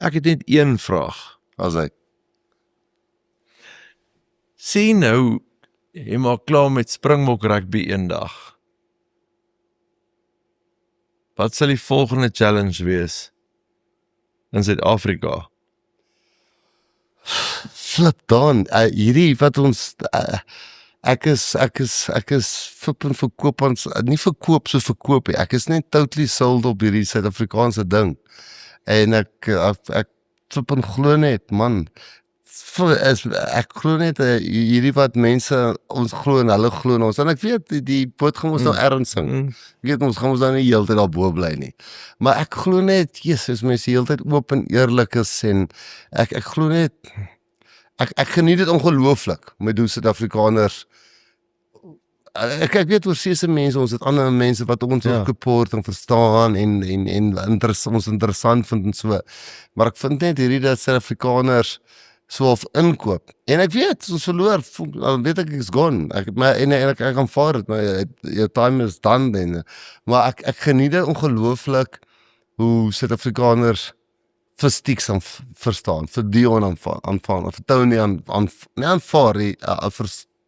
Ek het net een vraag. As hy, Sien nou, jy maak klaar met Springbok rugby eendag. Wat sal die volgende challenge wees in Suid-Afrika? flip dan, hierdie wat ons, ek is flippend verkoop ons, nie verkoop so verkoop, ek is net totally sold op hierdie Suid-Afrikaanse ding, en ek flippend glo net, man, ek glo net, hierdie wat mense ons glo en hulle glo in ons, en ek weet, die boot gaan ons nou ergens sing, ek weet, ons gaan ons nou nie die hele tyd daarbo bly nie, maar ek glo net, Jesus, mense die hele tyd oop en eerlik is, en ek glo net, ek geniet dit ongelooflik, met hoe Suid-Afrikaners, ek weet oor seese mense, ons het ander mense wat ons ook support en verstaan, en ons interessant vind en so, maar ek vind net hierdie dat Suid-Afrikaners, so of inkoop, en ek weet, ons verloor, dan weet ek is gone, ek aanvaar het, maar your time is done, then, maar ek geniet dit ongelooflik, hoe Suid-Afrikaners, vir Stieks verstaan, vir Dion aanvaar, vir Tony aanvaar,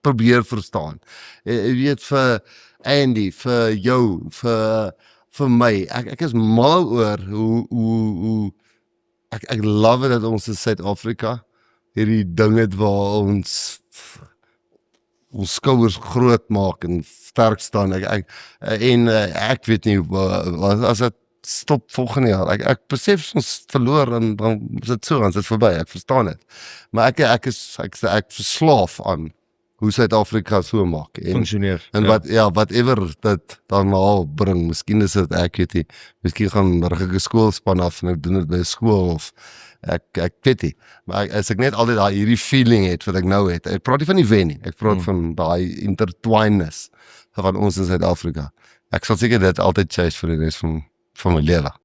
probeer verstaan, jy weet, vir Andy, vir jou, vir my, ek is mal oor, hoe ek love it dat ons in Suid-Afrika, hierdie ding het waar ons skouers groot maak en sterk staan, ek weet nie, as het stop volgende jaar, ek besef ons verloor, en dan is dit so, dan is dit voorbij, ek verstaan het, maar ek verslaaf aan, hoe Suid-Afrika so maak, Functioneer, whatever dit daarna bring, miskien is dit, ek weet nie, miskien gaan rugige skoolspan af, en ek doen dit by skool, of ek weet nie, maar as ek net altyd hierdie feeling het, wat ek nou het, ek praat nie van die wen nie, ek praat van die intertwinedness, van ons in Suid-Afrika, ek sal seker dit altyd chase vir die rest van my lewe.